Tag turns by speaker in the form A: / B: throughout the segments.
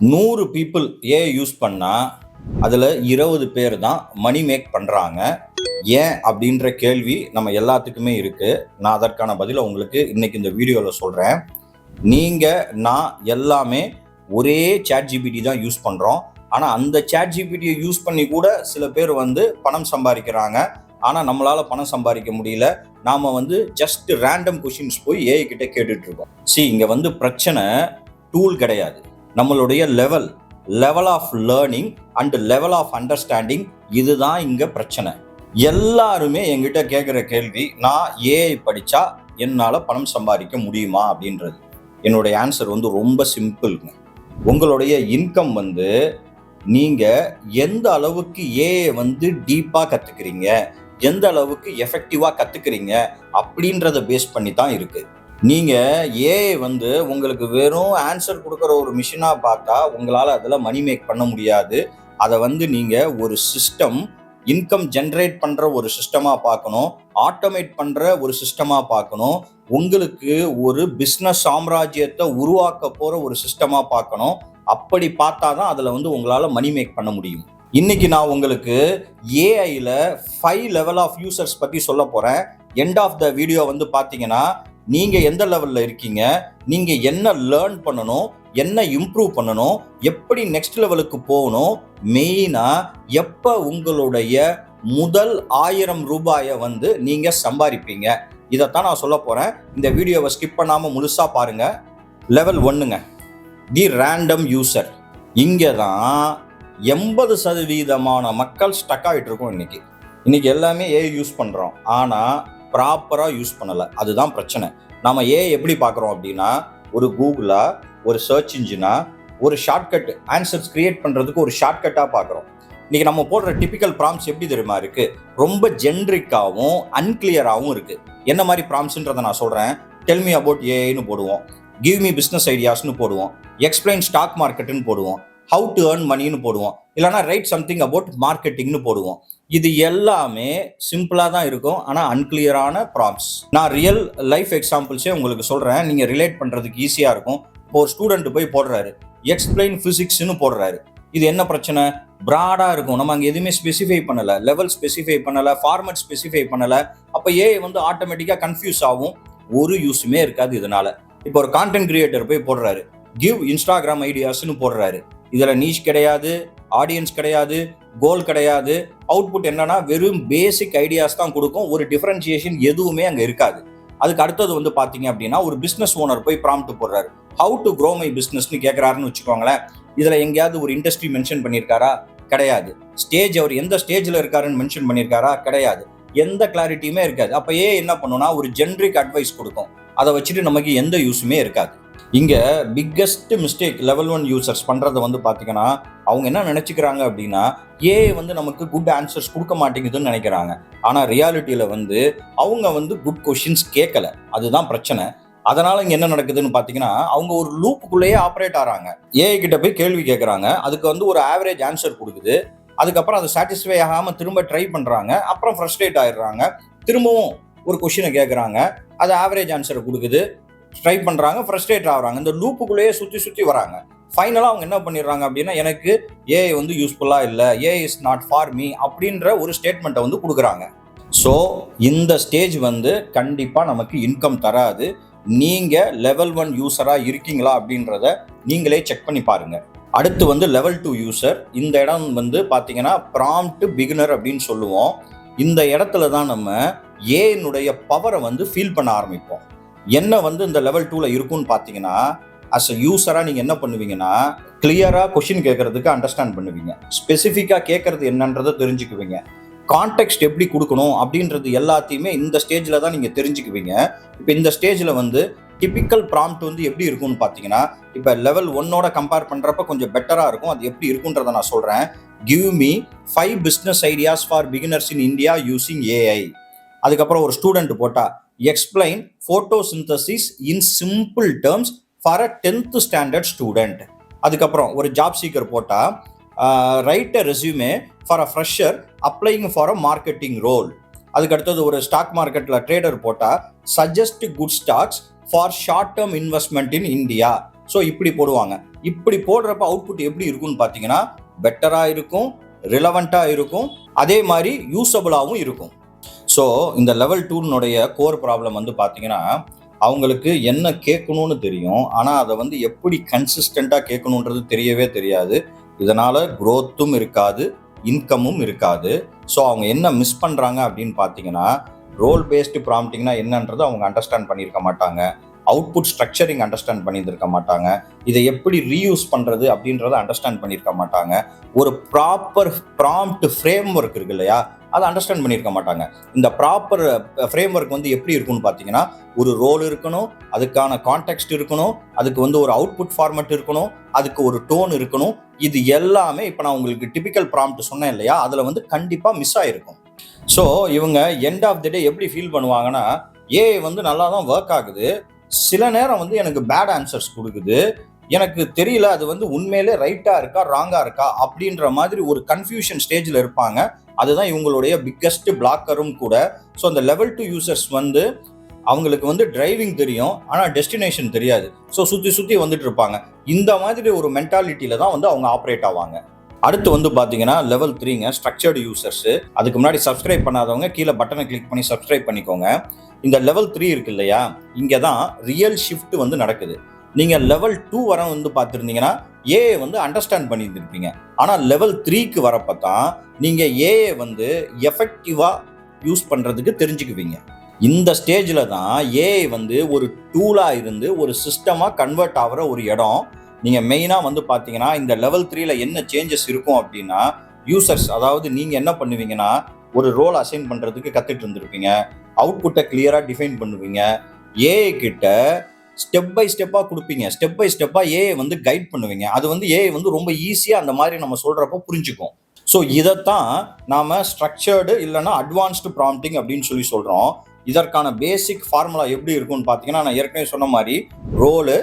A: 100 people AI use பண்ணால் அதில் 20 பேர் தான் மணி மேக் பண்ணுறாங்க. ஏன் அப்படின்ற கேள்வி நம்ம எல்லாத்துக்குமே இருக்குது. நான் அதற்கான பதிலை உங்களுக்கு இன்னைக்கு இந்த வீடியோவில் சொல்கிறேன். நீங்கள் நான் எல்லாமே ஒரே ChatGPT தான் யூஸ் பண்ணுறோம். ஆனால் அந்த ChatGPTயை யூஸ் பண்ணி கூட சில பேர் பணம் சம்பாதிக்கிறாங்க. ஆனால் நம்மளால் பணம் சம்பாதிக்க முடியல. நாம் ஜஸ்ட் ரேண்டம் கொஷின்ஸ் போய் ஏஐ கிட்ட கேட்டுட்ருக்கோம். இங்கே பிரச்சனை டூல் கிடையாது, நம்மளுடைய level of learning and level of understanding. இதுதான் இங்கே பிரச்சனை. எல்லாருமே என்கிட்ட கேட்குற கேள்வி, நான் ஏஐ படித்தா என்னால் பணம் சம்பாதிக்க முடியுமா அப்படின்றது. என்னுடைய ஆன்சர் ரொம்ப சிம்பிள்ங்க. உங்களுடைய இன்கம் நீங்கள் எந்த அளவுக்கு ஏஐ டீப்பாக கற்றுக்கிறீங்க, எந்த அளவுக்கு எஃபெக்டிவாக கற்றுக்கிறீங்க அப்படின்றத பேஸ் பண்ணி தான் இருக்குது. நீங்கள் ஏஐ உங்களுக்கு வெறும் ஆன்சர் கொடுக்குற ஒரு மிஷினாக பார்த்தா உங்களால் அதில் மணி மேக் பண்ண முடியாது. அதை நீங்கள் ஒரு சிஸ்டம், இன்கம் ஜென்ரேட் பண்ணுற ஒரு சிஸ்டமாக பார்க்கணும், ஆட்டோமேட் பண்ணுற ஒரு சிஸ்டமாக பார்க்கணும், உங்களுக்கு ஒரு பிஸ்னஸ் சாம்ராஜ்யத்தை உருவாக்க போகிற ஒரு சிஸ்டமாக பார்க்கணும். அப்படி பார்த்தா தான் அதில் உங்களால் மணி மேக் பண்ண முடியும். இன்னைக்கு நான் உங்களுக்கு ஏஐயில் 5 லெவல் ஆஃப் யூசர்ஸ் பற்றி சொல்ல போகிறேன். எண்ட் ஆஃப் த வீடியோ பார்த்தீங்கன்னா நீங்கள் எந்த லெவலில் இருக்கீங்க, நீங்கள் என்ன லேர்ன் பண்ணணும், என்ன இம்ப்ரூவ் பண்ணணும், எப்படி நெக்ஸ்ட் லெவலுக்கு போகணும், மெயினாக எப்போ உங்களுடைய முதல் 1000 ரூபாயை நீங்கள் சம்பாதிப்பீங்க, இதைத்தான் நான் சொல்ல போகிறேன். இந்த வீடியோவை ஸ்கிப் பண்ணாமல் முழுசாக பாருங்கள். லெவல் 1ங்க, தி ரேண்டம் யூசர். இங்கே தான் 80% மக்கள் ஸ்டக் ஆகிட்டு இருக்கோம். இன்னைக்கு எல்லாமே ஏஐ யூஸ் பண்ணுறோம், ஆனால் ப்ராப்பராக யூஸ் பண்ணலை. அதுதான் பிரச்சனை. நம்ம ஏஐ எப்படி பார்க்குறோம் அப்படின்னா, ஒரு கூகுளா, ஒரு சர்ச் இன்ஜினா, ஒரு ஷார்ட்கட் ஆன்சர்ஸ் கிரியேட் பண்ணுறதுக்கு ஒரு ஷார்ட்கட்டாக பார்க்குறோம். இன்றைக்கி நம்ம போடுற டிப்பிக்கல் ப்ராம்ப்ட்ஸ் எப்படி தெரியுமா இருக்குது? ரொம்ப ஜென்ரிக்காகவும் அன்கிளியராகவும் இருக்குது. என்ன மாதிரி ப்ராம்ப்ட்ஸ்ன்றதை நான் சொல்கிறேன். டெல் மீ அபவுட் ஏஐன்னு போடுவோம், கிவ் மீ பிஸ்னஸ் ஐடியாஸ்னு போடுவோம், எக்ஸ்பிளைன் ஸ்டாக் மார்க்கெட்டுன்னு போடுவோம், ஹவு டு ஏர்ன் மணின்னு போடுவோம், இல்லைனா ரைட் சம்திங் அபவுட் மார்க்கெட்டிங்னு போடுவோம். இது எல்லாமே சிம்பிளாக தான் இருக்கும், ஆனால் அன்கிளியரான ப்ராம்ப்ட்ஸ். நான் ரியல் லைஃப் எக்ஸாம்பிள்ஸே உங்களுக்கு சொல்கிறேன், நீங்கள் ரிலேட் பண்ணுறதுக்கு ஈஸியாக இருக்கும். இப்போ ஒரு ஸ்டூடெண்ட் போய் போடுறாரு, எக்ஸ்பிளைன் ஃபிசிக்ஸ்னு போடுறாரு. இது என்ன பிரச்சனை? ப்ராடாக இருக்கும். நம்ம அங்கே எதுவுமே ஸ்பெசிஃபை பண்ணலை, லெவல் ஸ்பெசிஃபை பண்ணலை, ஃபார்மேட் ஸ்பெசிஃபை பண்ணலை. அப்போ ஏஐ ஆட்டோமேட்டிக்காக கன்ஃபியூஸ் ஆகும், ஒரு யூஸுமே இருக்காது இதனால். இப்போ ஒரு கான்டென்ட் கிரியேட்டர் போய் போடுறாரு, கிவ் இன்ஸ்டாகிராம் ஐடியாஸ்னு போடுறாரு. இதில் நீஷ் கிடையாது, ஆடியன்ஸ் கிடையாது, கோல் கிடையாது. அவுட்புட் என்னன்னா வெறும் பேசிக் ஐடியாஸ் தான் கொடுக்கும். ஒரு டிஃபரன்சியேஷன் எதுவுமே அங்கே இருக்காது. அதுக்கு அடுத்தது பார்த்தீங்க அப்படின்னா, ஒரு பிஸ்னஸ் ஓனர் போய் ப்ராம்ப்ட் போடுறாரு, ஹவு டு க்ரோ மை பிஸ்னஸ்னு கேட்குறாருன்னு வச்சுக்கோங்களேன். இதில் எங்கேயாவது ஒரு இண்டஸ்ட்ரி மென்ஷன் பண்ணியிருக்காரா? கிடையாது. ஸ்டேஜ், அவர் எந்த ஸ்டேஜில் இருக்காருன்னு மென்ஷன் பண்ணியிருக்காரா? கிடையாது. எந்த கிளாரிட்டியுமே இருக்காது. அப்போ என்ன பண்ணுன்னா, ஒரு ஜென்ரிக் அட்வைஸ் கொடுக்கும். அதை வச்சுட்டு நமக்கு எந்த யூஸுமே இருக்காது. இங்கே பிக்கஸ்ட் மிஸ்டேக் லெவல் 1 யூசர்ஸ் பண்ணுறதை பார்த்தீங்கன்னா, அவங்க என்ன நினச்சிக்கிறாங்க அப்படின்னா, ஏஐ நமக்கு குட் ஆன்சர்ஸ் கொடுக்க மாட்டேங்குதுன்னு நினைக்கிறாங்க. ஆனால் ரியாலிட்டியில் அவங்க குட் கொஷின்ஸ் கேட்கல. அதுதான் பிரச்சனை. அதனால் இங்கே என்ன நடக்குதுன்னு பார்த்தீங்கன்னா, அவங்க ஒரு லூப்புக்குள்ளேயே ஆப்ரேட் ஆகிறாங்க. ஏஐ கிட்ட போய் கேள்வி கேட்குறாங்க, அதுக்கு ஒரு ஆவரேஜ் ஆன்சர் கொடுக்குது. அதுக்கப்புறம் அதை சாட்டிஸ்ஃபை ஆகாமல் திரும்ப ட்ரை பண்ணுறாங்க. அப்புறம் ஃப்ரஸ்ட்ரேட் ஆகிடுறாங்க. திரும்பவும் ஒரு கொஷினை கேட்குறாங்க, அது ஆவரேஜ் ஆன்சரை கொடுக்குது. ட்ரை பண்ணுறாங்க, ஃப்ரஸ்ட்ரேட் ஆகுறாங்க. இந்த லூப்புக்குள்ளேயே சுற்றி வராங்க. ஃபைனலாக அவங்க என்ன பண்ணிடுறாங்க அப்படின்னா, எனக்கு ஏஐ யூஸ்ஃபுல்லாக இல்லை, AI is not for me அப்படின்ற ஒரு ஸ்டேட்மெண்ட்டை கொடுக்குறாங்க. ஸோ இந்த ஸ்டேஜ் கண்டிப்பாக நமக்கு இன்கம் தராது. நீங்கள் லெவல் 1 யூஸராக இருக்கீங்களா அப்படின்றத நீங்களே செக் பண்ணி பாருங்கள். அடுத்து லெவல் 2 யூசர். இந்த இடம் பார்த்தீங்கன்னா ப்ராம்ப்ட் பிகினர் அப்படின்னு சொல்லுவோம். இந்த இடத்துல தான் நம்ம ஏஐனுடைய பவரை ஃபீல் பண்ண ஆரம்பிப்போம். என்ன இந்த லெவல் 2ல இருக்குன்னு பார்த்தீங்கன்னா, அஸ் அ யூஸராக நீங்கள் என்ன பண்ணுவீங்கன்னா, கிளியராக கொஷின் கேட்கறதுக்கு அண்டர்ஸ்டாண்ட் பண்ணுவீங்க, ஸ்பெசிஃபிக்காக கேட்கறது என்னன்றதை தெரிஞ்சுக்குவீங்க, கான்டெக்ஸ்ட் எப்படி கொடுக்கணும் அப்படின்றது எல்லாத்தையுமே இந்த ஸ்டேஜில் தான் நீங்கள் தெரிஞ்சுக்குவீங்க. இப்போ இந்த ஸ்டேஜில் டிப்பிக்கல் ப்ராம்ப்ட் எப்படி இருக்கும்னு பார்த்தீங்கன்னா, இப்போ லெவல் 1ஓட கம்பேர் பண்ணுறப்ப கொஞ்சம் பெட்டராக இருக்கும். அது எப்படி இருக்குன்றதை நான் சொல்கிறேன். Give me 5 business ideas for beginners in India using AI. அதுக்கப்புறம் ஒரு ஸ்டூடெண்ட் போட்டால், explain photosynthesis in simple terms for a 10th standard student. அதுக்கப்புறம் ஒரு ஜாப் சீக்கர் போட்டால், write a resume for a fresher applying for a marketing role. அதுக்கடுத்தது ஒரு stock மார்க்கெட்டில் trader போட்டால், suggest good stocks for short term investment in India. So இப்படி போடுவாங்க. இப்படி போடுறப்ப அவுட்புட் எப்படி இருக்கும்னு பார்த்தீங்கன்னா பெட்டராக இருக்கும், ரிலவெண்ட்டாக இருக்கும், அதே மாதிரி யூஸபிளாகவும் இருக்கும். ஸோ இந்த லெவல் 2னுடைய கோர் ப்ராப்ளம் வந்து பார்த்தீங்கன்னா அவங்களுக்கு என்ன கேட்கணும்னு தெரியும், ஆனால் அதை வந்து எப்படி கன்சிஸ்டண்ட்டாக கேட்கணுன்றது தெரியவே தெரியாது. இதனால் க்ரோத்தும் இருக்காது, இன்கமும் இருக்காது. ஸோ அவங்க என்ன மிஸ் பண்ணுறாங்க அப்படின்னு பார்த்தீங்கன்னா ரோல் பேஸ்டு ப்ராம்ப்டிங்னா என்னன்றது அவங்க அண்டர்ஸ்டாண்ட் பண்ணியிருக்க மாட்டாங்க, அவுட்புட் ஸ்ட்ரக்சரிங் அண்டர்ஸ்டாண்ட் பண்ணியிருக்க மாட்டாங்க, இதை எப்படி ரீயூஸ் பண்ணுறது அப்படின்றத அண்டர்ஸ்டாண்ட் பண்ணியிருக்க மாட்டாங்க, ஒரு ப்ராப்பர் ப்ராம்ப்ட் ஃப்ரேம் ஒர்க் இருக்கு இல்லையா, அதை அண்டர்ஸ்டாண்ட் பண்ணியிருக்க மாட்டாங்க. இந்த ப்ராப்பர் ஃப்ரேம் ஒர்க் வந்து எப்படி இருக்கும்னு பார்த்தீங்கன்னா ஒரு ரோல் இருக்கணும், அதுக்கான கான்டெக்ஸ்ட் இருக்கணும், அதுக்கு வந்து ஒரு அவுட்புட் ஃபார்மேட் இருக்கணும், அதுக்கு ஒரு டோன் இருக்கணும். இது எல்லாமே இப்போ நான் உங்களுக்கு டிபிக்கல் ப்ராம்ப்ட் சொன்னேன் இல்லையா, அதில் வந்து கண்டிப்பாக மிஸ் ஆகிருக்கும். ஸோ இவங்க எண்ட் ஆஃப் தி டே எப்படி ஃபீல் பண்ணுவாங்கன்னா ஏஐ வந்து நல்லா தான் ஒர்க் ஆகுது, சில நேரம் வந்து எனக்கு பேட் ஆன்சர்ஸ் கொடுக்குது, எனக்கு தெரியல அது வந்து உண்மையிலே ரைட்டாக இருக்கா ராங்காக இருக்கா அப்படின்ற மாதிரி ஒரு கன்ஃபியூஷன் ஸ்டேஜில் இருப்பாங்க. அதுதான் இவங்களுடைய பிக்கஸ்ட் பிளாக்கரும் கூட. ஸோ அந்த லெவல் 2 யூசர்ஸ் வந்து அவங்களுக்கு வந்து டிரைவிங் தெரியும், ஆனால் டெஸ்டினேஷன் தெரியாது. ஸோ சுற்றி சுற்றி வந்துட்டு இருப்பாங்க. இந்த மாதிரி ஒரு மென்டாலிட்டியில தான் வந்து அவங்க ஆப்ரேட் ஆவாங்க. அடுத்து வந்து பார்த்தீங்கன்னா லெவல் 3ங்க ஸ்ட்ரக்சர்டு யூசர்ஸு. அதுக்கு முன்னாடி சப்ஸ்கிரைப் பண்ணாதவங்க கீழே பட்டனை கிளிக் பண்ணி சப்ஸ்கிரைப் பண்ணிக்கோங்க. இந்த லெவல் 3 இருக்கு இல்லையா, இங்கே தான் ரியல் ஷிஃப்ட் வந்து நடக்குது. நீங்கள் லெவல் 2 வர வந்து பார்த்துருந்தீங்கன்னா ஏஐ வந்து அண்டர்ஸ்டாண்ட் பண்ணியிருந்திருப்பீங்க. ஆனால் லெவல் 3க்கு வரப்போ தான் நீங்கள் ஏஐ வந்து எஃபெக்டிவாக யூஸ் பண்ணுறதுக்கு தெரிஞ்சுக்குவீங்க. இந்த ஸ்டேஜில் தான் ஏஐ வந்து ஒரு டூலாக இருந்து ஒரு சிஸ்டமாக கன்வெர்ட் ஆகிற ஒரு இடம். நீங்கள் மெயினாக வந்து பார்த்தீங்கன்னா இந்த லெவல் 3ல என்ன சேஞ்சஸ் இருக்கும் அப்படின்னா யூசர்ஸ், அதாவது நீங்கள் என்ன பண்ணுவீங்கன்னா ஒரு ரோல் அசைன் பண்ணுறதுக்கு கற்றுட்டு இருந்திருப்பீங்க, அவுட்புட்டை கிளியராக டிஃபைன் பண்ணுவீங்க, ஏஐ கிட்ட ஸ்டெப் பை ஸ்டெப்பாக கொடுப்பீங்க, ஸ்டெப் பை ஸ்டெப்பாக ஏஐ வந்து கைட் பண்ணுவீங்க. அது வந்து ஏஐ வந்து ரொம்ப ஈஸியாக அந்த மாதிரி நம்ம சொல்கிறப்போ புரிஞ்சுக்கும். ஸோ இதைத்தான் நாம் ஸ்ட்ரக்சர்டு இல்லைன்னா அட்வான்ஸ்டு ப்ராம்ப்டிங் அப்படின்னு சொல்லி சொல்கிறோம். இதற்கான பேசிக் ஃபார்முலா எப்படி இருக்கும்னு பார்த்தீங்கன்னா நான் ஏற்கனவே சொன்ன மாதிரி role,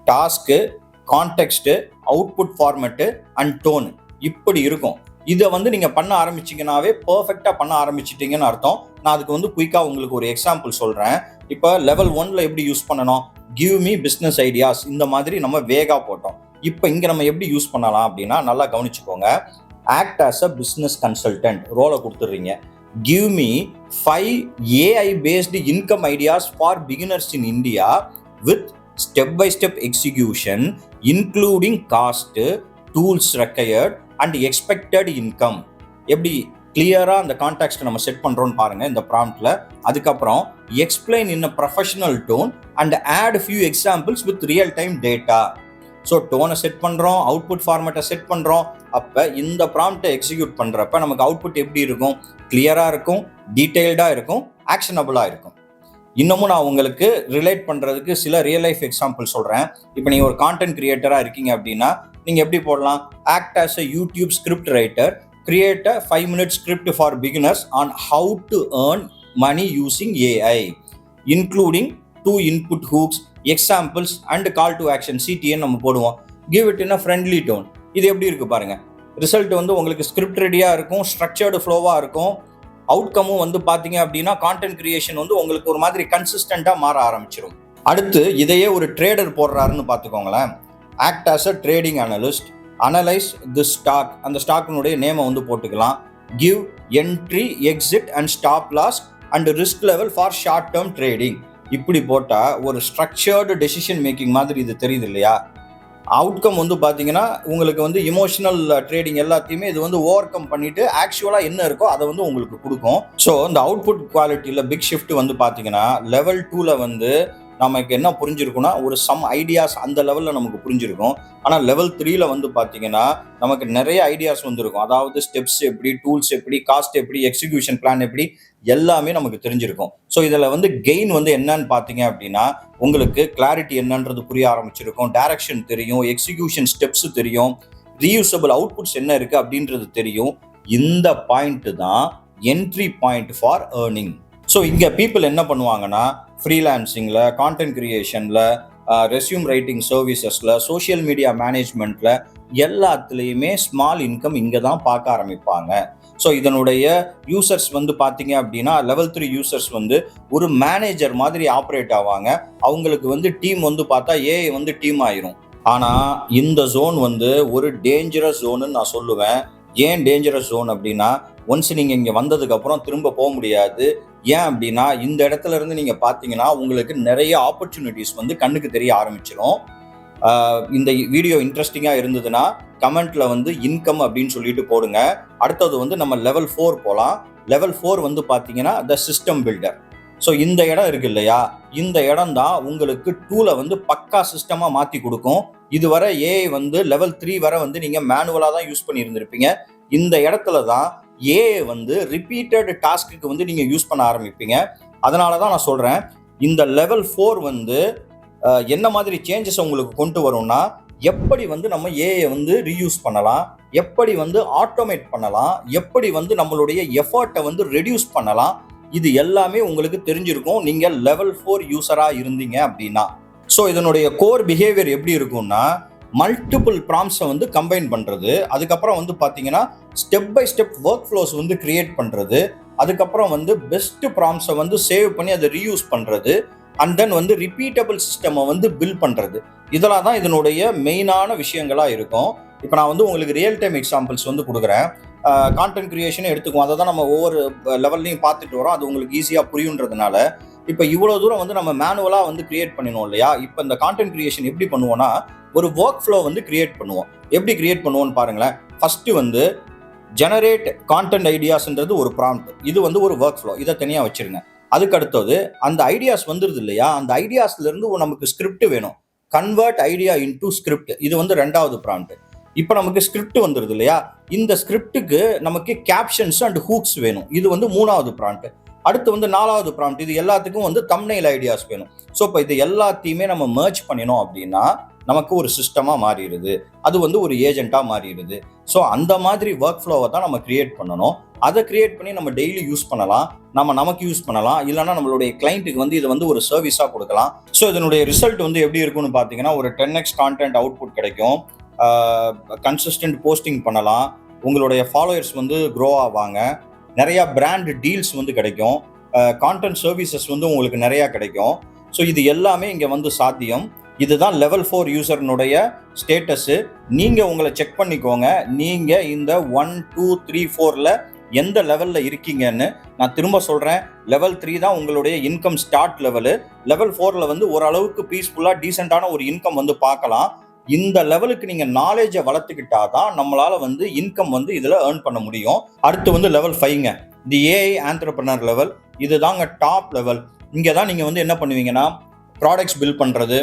A: task, context, output format and tone இப்படி இருக்கும். இதை வந்து நீங்கள் பண்ண ஆரம்பிச்சிங்கனாவே பர்ஃபெக்டாக பண்ண ஆரம்பிச்சிட்டிங்கன்னு அர்த்தம். நான் அதுக்கு வந்து குயிக்காக உங்களுக்கு ஒரு எக்ஸாம்பிள் சொல்கிறேன். இப்போ லெவல் 1ல எப்படி யூஸ் பண்ணணும், கிவ் மீ பிஸ்னஸ் ஐடியாஸ், இந்த மாதிரி நம்ம வேகா போட்டோம். இப்போ இங்கே நம்ம எப்படி யூஸ் பண்ணலாம் அப்படின்னா நல்லா கவனிச்சுக்கோங்க. Act as a business consultant ரோலை கொடுத்துட்றீங்க. Give me 5 AI based income ideas for beginners in India with step-by-step execution, including cost, tools required and expected income. எப்படி கிளியராக அந்த கான்டெக்ஸ்ட் நம்ம செட் பண்ணுறோன்னு பாருங்கள் இந்த ப்ராம்ப்ட்ல. அதுக்கப்புறம் explain in a professional tone and add few examples with real time data. So டோனை செட் பண்ணுறோம், அவுட்புட் ஃபார்மேட்டை செட் பண்ணுறோம். அப்போ இந்த ப்ராம்ப்டை எக்ஸிக்யூட் பண்ணுறப்ப நமக்கு அவுட்புட் எப்படி இருக்கும், கிளியராக இருக்கும், டீட்டெயில்டாக இருக்கும், ஆக்ஷனபிளாக இருக்கும். இன்னமும் நான் உங்களுக்கு ரிலேட் பண்ணுறதுக்கு சில ரியல் லைஃப் எக்ஸாம்பிள் சொல்கிறேன். இப்போ நீங்கள் ஒரு கான்டென்ட் கிரியேட்டராக இருக்கீங்க அப்படின்னா நீங்கள் எப்படி போடலாம், act as a YouTube script writer, create a 5-minute script for beginners on how to earn money using AI, including 2 input hooks, examples and call to action. CTA நம்ம போடுவோம். give it in a friendly tone. இது எப்படி இருக்கு பாருங்க. Result வந்து உங்களுக்கு script ரெடியாக இருக்கும், ஸ்ட்ரக்சர்டு ஃப்ளோவாக இருக்கும். அவுட்கமும் வந்து பார்த்தீங்க அப்படின்னா கான்டென்ட் கிரியேஷன் வந்து உங்களுக்கு ஒரு மாதிரி கன்சிஸ்டண்ட்டாக மாற ஆரம்பிச்சிடும். அடுத்து இதையே ஒரு ட்ரேடர் போடுறாருன்னு பார்த்துக்கோங்களேன். Act as a trading analyst, analyse the stock, அந்த ஸ்டாக்கினுடைய நேமை வந்து போட்டுக்கலாம். Give entry, exit and stop loss and risk level for short term trading. இப்படி போட்டால் ஒரு ஸ்ட்ரக்சர்டு டெசிஷன் மேக்கிங் மாதிரி இது தெரியுது இல்லையா. அவுட்கம் வந்து பார்த்தீங்கன்னா உங்களுக்கு வந்து இமோஷனல் ட்ரேடிங் எல்லாத்தையுமே இது வந்து ஓவர் கம் பண்ணிட்டு ஆக்சுவலாக என்ன இருக்கோ அதை வந்து உங்களுக்கு கொடுக்கும். ஸோ இந்த அவுட்புட் குவாலிட்டியில் பிக் ஷிஃப்ட் வந்து பார்த்தீங்கன்னா லெவல் 2ல வந்து நமக்கு என்ன புரிஞ்சிருக்குன்னா ஒரு சம் ஐடியாஸ் அந்த லெவலில் நமக்கு புரிஞ்சிருக்கும். ஆனால் லெவல் 3ல வந்து பார்த்தீங்கன்னா நமக்கு நிறைய ஐடியாஸ் வந்துருக்கும். அதாவது ஸ்டெப்ஸ் எப்படி, டூல்ஸ் எப்படி, காஸ்ட் எப்படி, எக்ஸிக்யூஷன் பிளான் எப்படி, எல்லாமே நமக்கு தெரிஞ்சிருக்கும். ஸோ இதில் வந்து கெயின் வந்து என்னன்னு பார்த்தீங்க அப்படின்னா உங்களுக்கு கிளாரிட்டி என்னன்றது புரிய ஆரம்பிச்சிருக்கும், டைரக்ஷன் தெரியும், எக்ஸிக்யூஷன் ஸ்டெப்ஸ் தெரியும், ரீயூசபிள் அவுட்புட்ஸ் என்ன இருக்குது அப்படின்றது தெரியும். இந்த பாயிண்ட் தான் entry point for earning. So இங்கே பீப்புள் என்ன பண்ணுவாங்கன்னா ஃப்ரீலான்சிங்கில், கான்டென்ட் கிரியேஷனில், ரெஸ்யூம் ரைட்டிங் சர்வீசஸில், சோஷியல் மீடியா மேனேஜ்மெண்ட்டில் எல்லாத்துலேயுமே ஸ்மால் இன்கம் இங்கே தான் பார்க்க ஆரம்பிப்பாங்க. ஸோ இதனுடைய யூசர்ஸ் வந்து பார்த்தீங்க அப்படின்னா லெவல் 3 யூசர்ஸ் வந்து ஒரு மேனேஜர் மாதிரி ஆப்ரேட் ஆவாங்க. அவங்களுக்கு வந்து டீம் வந்து பார்த்தா ஏஐ வந்து டீம் ஆயிரும். ஆனால் இந்த ஜோன் வந்து ஒரு டேஞ்சரஸ் ஜோனுன்னு நான் சொல்லுவேன். ஏன் டேஞ்சரஸ் ஜோன் அப்படின்னா, ஒன்ஸ் நீங்கள் இங்கே வந்ததுக்கப்புறம் திரும்ப போக முடியாது. ஏன் அப்படின்னா, இந்த இடத்துல இருந்து நீங்கள் பார்த்தீங்கன்னா உங்களுக்கு நிறைய ஆப்பர்ச்சுனிட்டிஸ் வந்து கண்ணுக்கு தெரிய ஆரம்பிச்சிடும். இந்த வீடியோ இன்ட்ரெஸ்டிங்காக இருந்ததுன்னா கமெண்ட்ல வந்து இன்கம் அப்படின்னு சொல்லிட்டு போடுங்க. அடுத்தது வந்து நம்ம லெவல் 4 போகலாம். லெவல் 4 வந்து பார்த்தீங்கன்னா த சிஸ்டம் பில்டர். ஸோ இந்த இடம் இருக்கு இல்லையா, இந்த இடம் தான் உங்களுக்கு டூலை வந்து பக்கா சிஸ்டமாக மாற்றி கொடுக்கும். இதுவரை ஏஐ வந்து லெவல் 3 வரை வந்து நீங்கள் மேனுவலாக தான் யூஸ் பண்ணியிருந்திருப்பீங்க. இந்த இடத்துல தான் ஏஐ வந்து ரிப்பீட்டட் டாஸ்க்கு வந்து நீங்கள் யூஸ் பண்ண ஆரம்பிப்பீங்க. அதனால தான் நான் சொல்கிறேன், இந்த லெவல் 4 வந்து என்ன மாதிரி சேஞ்சஸ் உங்களுக்கு கொண்டு வரும்னா, எப்படி வந்து நம்ம ஏஐ வந்து ரீயூஸ் பண்ணலாம், எப்படி வந்து ஆட்டோமேட் பண்ணலாம், எப்படி வந்து நம்மளுடைய எஃபர்ட்டை வந்து ரெடியூஸ் பண்ணலாம், இது எல்லாமே உங்களுக்கு தெரிஞ்சிருக்கும் நீங்கள் லெவல் 4 யூசராக இருந்தீங்க அப்படின்னா. ஸோ இதனுடைய கோர் பிஹேவியர் எப்படி இருக்கும்னா, மல்டிபிள் ப்ராம்ப்ஸை வந்து கம்பைன் பண்ணுறது, அதுக்கப்புறம் வந்து பார்த்தீங்கன்னா step by step workflows வந்து கிரியேட் பண்ணுறது, அதுக்கப்புறம் வந்து பெஸ்ட் ப்ராம்ப்ஸை வந்து சேவ் பண்ணி அதை ரீயூஸ் பண்ணுறது, அண்ட் தென் வந்து ரிப்பீட்டபிள் சிஸ்டமை வந்து பில்ட் பண்ணுறது. இதெல்லாம் தான் இதனுடைய மெயினான விஷயங்களாக இருக்கும். இப்போ நான் வந்து உங்களுக்கு ரியல் டைம் எக்ஸாம்பிள்ஸ் வந்து கொடுக்குறேன். கான்டென்ட் கிரியேஷனை எடுத்துக்குவோம். அதை தான் நம்ம ஒவ்வொரு லெவல்லையும் பார்த்துட்டு வரோம். அது உங்களுக்கு ஈஸியாக புரியுன்றதுனால இப்போ இவ்வளோ தூரம் வந்து நம்ம மேனுவலாக வந்து கிரியேட் பண்ணினோம் இல்லையா. இப்போ இந்த கான்டென்ட் கிரியேஷன் எப்படி பண்ணுவோம்னா, ஒரு ஒர்க் ஃப்ளோ வந்து கிரியேட் பண்ணுவோம். எப்படி கிரியேட் பண்ணுவோம்னு பாருங்களேன். ஃபஸ்ட்டு வந்து ஜெனரேட் கான்டென்ட் ஐடியாஸ்ன்றது ஒரு ப்ராம்ப்ட். இது வந்து ஒரு ஒர்க் ஃப்ளோ. இதை தனியாக வச்சிருங்க. அதுக்கு அடுத்தது அந்த ஐடியாஸ் வந்துருது இல்லையா, அந்த ஐடியாஸ்லேருந்து நமக்கு ஸ்கிரிப்ட் வேணும். Convert idea into script. இது வந்து ரெண்டாவது ப்ராம்ப்ட். இப்போ நமக்கு ஸ்கிரிப்ட் வந்துருது இல்லையா, இந்த ஸ்கிரிப்டுக்கு நமக்கு கேப்ஷன்ஸ் அண்ட் ஹூக்ஸ் வேணும். இது வந்து மூணாவது ப்ராம்ப்ட். அடுத்து வந்து நாலாவது ப்ராம்ப்ட். இது எல்லாத்துக்கும் வந்து தம்ப்நெயில் ஐடியாஸ் வேணும். ஸோ இப்போ இது எல்லாத்தையுமே நம்ம மர்ஜ் பண்ணினோம் அப்படின்னா நமக்கு ஒரு சிஸ்டமாக மாறிடுது. அது வந்து ஒரு ஏஜென்ட்டாக மாறிடுது. ஸோ அந்த மாதிரி ஒர்க் ஃப்ளோவை தான் நம்ம கிரியேட் பண்ணணும். அதை கிரியேட் பண்ணி நம்ம டெய்லி யூஸ் பண்ணலாம், நமக்கு யூஸ் பண்ணலாம், இல்லைனா நம்மளுடைய கிளைண்ட்டுக்கு வந்து இதை வந்து ஒரு சர்வீஸாக கொடுக்கலாம். ஸோ இதனுடைய ரிசல்ட் வந்து எப்படி இருக்குன்னு பார்த்தீங்கன்னா, ஒரு 10x கான்டென்ட் அவுட்புட் கிடைக்கும். கன்சிஸ்டன்ட் போஸ்டிங் பண்ணலாம், உங்களுடைய ஃபாலோயர்ஸ் வந்து க்ரோ ஆவாங்க, நிறையா பிராண்ட் டீல்ஸ் வந்து கிடைக்கும், கான்டென்ட் சர்வீசஸ் வந்து உங்களுக்கு நிறையா கிடைக்கும். ஸோ இது எல்லாமே இங்கே வந்து சாத்தியம். இதுதான் லெவல் 4 யூசர்னுடைய ஸ்டேட்டஸு. நீங்கள் உங்களை செக் பண்ணிக்கோங்க, நீங்கள் இந்த 1, 2, 3, 4ல் எந்த லெவலில் இருக்கீங்கன்னு. நான் திரும்ப சொல்கிறேன், லெவல் 3 தான் உங்களுடைய இன்கம் ஸ்டார்ட் லெவலு. லெவல் 4ல் வந்து ஓரளவுக்கு பீஸ்ஃபுல்லாக டீசெண்டான ஒரு இன்கம் வந்து பார்க்கலாம். இந்த லெவலுக்கு நீங்கள் நாலேஜை வளர்த்துக்கிட்டா தான் நம்மளால் வந்து இன்கம் வந்து இதில் ஏர்ன் பண்ண முடியும். அடுத்து வந்து லெவல் 5ங்க, தி ஏஐ ஆண்டர்பிரனர் லெவல். இது தாங்க டாப் லெவல். இங்கே தான் நீங்கள் வந்து என்ன பண்ணுவீங்கன்னா, ப்ராடக்ட்ஸ் பில்ட் பண்ணுறது,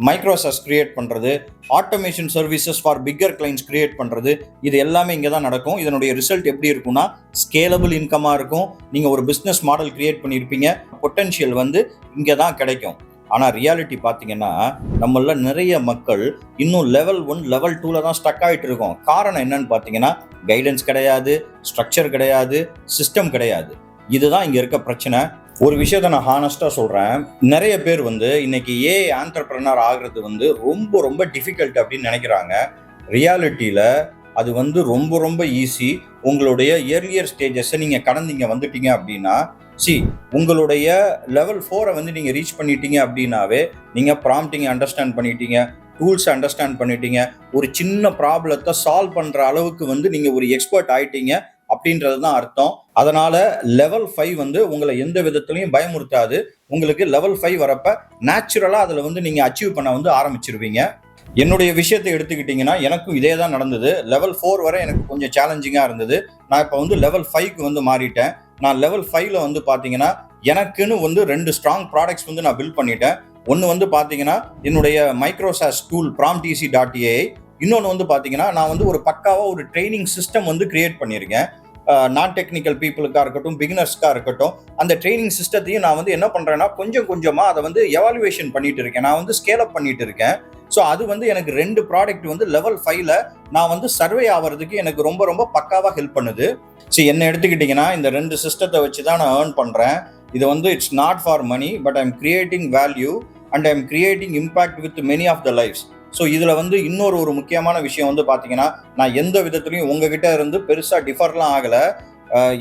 A: மைக்ரோசாஸ் கிரியேட் பண்ணுறது, automation services for bigger clients create பண்ணுறது, இது எல்லாமே இங்கே தான் நடக்கும். இதனுடைய ரிசல்ட் எப்படி இருக்குன்னா, ஸ்கேலபிள் இன்கமாக இருக்கும். நீங்கள் ஒரு பிஸ்னஸ் மாடல் கிரியேட் பண்ணியிருப்பீங்க, பொட்டென்ஷியல் வந்து இங்கே தான் கிடைக்கும். ஆனால் ரியாலிட்டி பார்த்தீங்கன்னா, நம்மள நிறைய மக்கள் இன்னும் லெவல் 1, லெவல் 2ல் தான் ஸ்டக் ஆகிட்டு இருக்கோம். காரணம் என்னன்னு பார்த்தீங்கன்னா, கைடன்ஸ் கிடையாது, ஸ்ட்ரக்சர் கிடையாது, சிஸ்டம் கிடையாது. இதுதான் இங்கே இருக்க பிரச்சனை. ஒரு விஷயத்த நான் ஹானஸ்டாக சொல்கிறேன், நிறைய பேர் வந்து இன்னைக்கு ஏஐ ஆண்டர்பிரனர் ஆகிறது வந்து ரொம்ப ரொம்ப டிஃபிகல்ட் அப்படின்னு நினைக்கிறாங்க. ரியாலிட்டியில் அது வந்து ரொம்ப ரொம்ப ஈஸி. உங்களுடைய இயர்லியர் ஸ்டேஜஸை நீங்கள் கடந்தீங்க வந்துட்டீங்க அப்படின்னா, உங்களுடைய லெவல் 4 வந்து நீங்கள் ரீச் பண்ணிட்டீங்க அப்படின்னாவே நீங்கள் ப்ராம்ப்டிங் அண்டர்ஸ்டாண்ட் பண்ணிட்டீங்க, டூல்ஸ் அண்டர்ஸ்டாண்ட் பண்ணிட்டீங்க, ஒரு சின்ன ப்ராப்ளத்தை சால்வ் பண்ணுற அளவுக்கு வந்து நீங்கள் ஒரு எக்ஸ்பர்ட் ஆயிட்டீங்க அப்படின்றது தான் அர்த்தம். அதனால லெவல் 5 வந்து உங்களை எந்த விதத்துலையும் பயமுறுத்தாது. உங்களுக்கு லெவல் 5 வரப்ப நேச்சுரலாக அதில் வந்து நீங்கள் அச்சீவ் பண்ண வந்து ஆரம்பிச்சிருவீங்க. என்னுடைய விஷயத்தை எடுத்துக்கிட்டிங்கன்னா, எனக்கும் இதே தான் நடந்தது. லெவல் 4 வரை எனக்கு கொஞ்சம் சேலஞ்சிங்காக இருந்தது. நான் இப்போ வந்து லெவல் 5க்கு வந்து மாறிட்டேன். நான் லெவல் 5ல் வந்து பார்த்தீங்கன்னா, எனக்குன்னு வந்து 2 ஸ்ட்ராங் ப்ராடக்ட்ஸ் வந்து நான் பில்ட் பண்ணிட்டேன். ஒன்று வந்து பார்த்தீங்கன்னா என்னுடைய மைக்ரோசாஸ் டூல் promptec.ai, இன்னொன்று வந்து பார்த்தீங்கன்னா நான் வந்து ஒரு பக்காவாக ஒரு ட்ரைனிங் சிஸ்டம் வந்து கிரியேட் பண்ணியிருக்கேன். நான் டெக்னிக்கல் பீப்புளுக்காக இருக்கட்டும், பிகினர்ஸ்க்காக இருக்கட்டும், அந்த ட்ரைனிங் சிஸ்டத்தையும் நான் வந்து என்ன பண்ணுறேன்னா, கொஞ்சம் கொஞ்சமாக அதை வந்து எவாலுவேஷன் பண்ணிட்டு இருக்கேன், நான் வந்து ஸ்கேல் அப் பண்ணிட்டு இருக்கேன். ஸோ அது வந்து எனக்கு 2 ப்ராடக்ட் வந்து லெவல் 5ல் நான் வந்து சர்வே ஆகிறதுக்கு எனக்கு ரொம்ப ரொம்ப பக்காவாக ஹெல்ப் பண்ணுது. என்ன எடுத்துக்கிட்டிங்கன்னா, இந்த 2 சிஸ்டத்தை வச்சு தான் நான் ஏர்ன் பண்ணுறேன். இது வந்து it's not for money, but I am creating value and I am creating impact with many of the lifes. So இதில் வந்து இன்னொரு முக்கியமான விஷயம் வந்து பார்த்தீங்கன்னா, நான் எந்த விதத்துலையும் உங்ககிட்ட இருந்து பெருசாக டிஃபர்லாம் ஆகலை.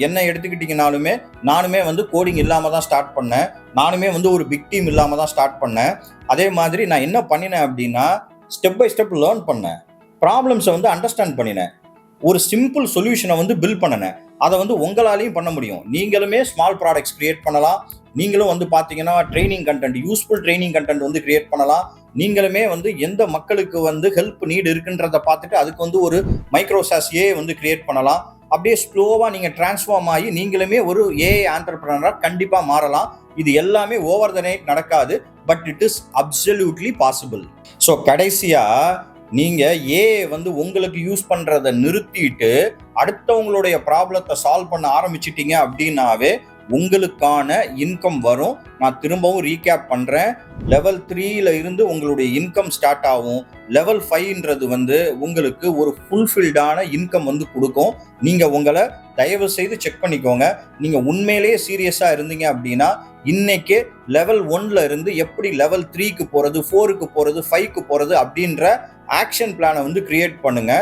A: என்ன எடுத்துக்கிட்டிங்கனாலுமே நானுமே வந்து கோடிங் இல்லாமல் தான் ஸ்டார்ட் பண்ணேன். நானுமே வந்து ஒரு பிக் டீம் இல்லாமல் தான் ஸ்டார்ட் பண்ணேன். அதே மாதிரி நான் என்ன பண்ணினேன் அப்படின்னா, ஸ்டெப் பை ஸ்டெப் லேர்ன் பண்ணேன். ப்ராப்ளம்ஸை வந்து அண்டர்ஸ்டாண்ட் பண்ணினேன். ஒரு சிம்பிள் சொல்யூஷனை வந்து பில்ட் பண்ணினேன். அதை வந்து உங்களாலையும் பண்ண முடியும். நீங்களுமே ஸ்மால் ப்ராடக்ட்ஸ் கிரியேட் பண்ணலாம். நீங்களும் வந்து பார்த்தீங்கன்னா training content, useful training content வந்து கிரியேட் பண்ணலாம். நீங்களுமே வந்து எந்த மக்களுக்கு வந்து ஹெல்ப் நீட் இருக்குன்றத பார்த்துட்டு அதுக்கு வந்து ஒரு மைக்ரோசாஸ்யே வந்து கிரியேட் பண்ணலாம். அப்படியே ஸ்லோவாக நீங்கள் டிரான்ஸ்ஃபார்ம் ஆகி நீங்களுமே ஒரு ஏஐ ஆண்டர்பிரனராக கண்டிப்பாக மாறலாம். இது எல்லாமே ஓவர் த நைட் நடக்காது, but it is absolutely possible. So கடைசியாக நீங்கள் ஏஐ வந்து உங்களுக்கு யூஸ் பண்ணுறதை நிறுத்திட்டு அடுத்தவங்களுடைய ப்ராப்ளத்தை சால்வ் பண்ண ஆரம்பிச்சிட்டீங்க அப்படின்னாவே உங்களுக்கான இன்கம் வரும். நான் திரும்பவும் ரீகேப் பண்ணுறேன். லெவல் 3ல இருந்து உங்களுடைய இன்கம் ஸ்டார்ட் ஆகும். லெவல் 5ன்றது வந்து உங்களுக்கு ஒரு ஃபுல்ஃபில்டான இன்கம் வந்து கொடுக்கும். நீங்கள் உங்களை தயவு செய்து செக் பண்ணிக்கோங்க. நீங்கள் உண்மையிலேயே சீரியஸாக இருந்தீங்க அப்படின்னா இன்னைக்கு லெவல் 1ல இருந்து எப்படி லெவல் 3க்கு போகிறது, 4க்கு போகிறது, 5க்கு போகிறது அப்படின்ற ஆக்ஷன் பிளானை வந்து கிரியேட் பண்ணுங்க.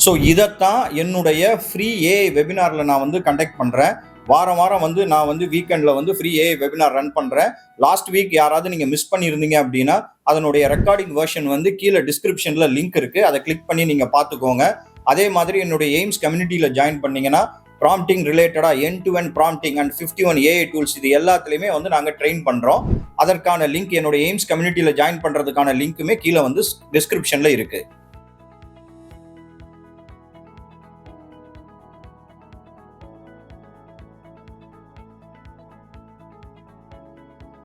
A: ஸோ இதைத்தான் என்னுடைய ஃப்ரீ ஏஐ வெபினாரில் நான் வந்து கண்டக்ட் பண்ணுறேன். வாரம் வாரம் வந்து நான் வந்து வீக்கெண்டில் வந்து ஃப்ரீ ஏஐ வெபினார் ரன் பண்ணுறேன். லாஸ்ட் வீக் யாராவது நீங்கள் மிஸ் பண்ணியிருந்தீங்க அப்படின்னா அதனுடைய ரெக்கார்டிங் வெர்ஷன் வந்து கீழே டிஸ்கிரிப்ஷனில் லிங்க் இருக்குது. அதை கிளிக் பண்ணி நீங்கள் பார்த்துக்கோங்க. அதே மாதிரி என்னுடைய எய்ம்ஸ் கம்யூனிட்டியில் ஜாயின் பண்ணீங்கன்னா ப்ராம்ப்டிங் ரிலேட்டடாக end to end prompting and 51 AI tools இது எல்லாத்துலேயுமே வந்து நாங்கள் ட்ரெயின் பண்ணுறோம். அதற்கான லிங்க் என்னுடைய எய்ம்ஸ் கம்யூனிட்டியில் ஜாயின் பண்ணுறதுக்கான லிங்க்குமே கீழே வந்து டிஸ்கிரிப்ஷனில் இருக்குது.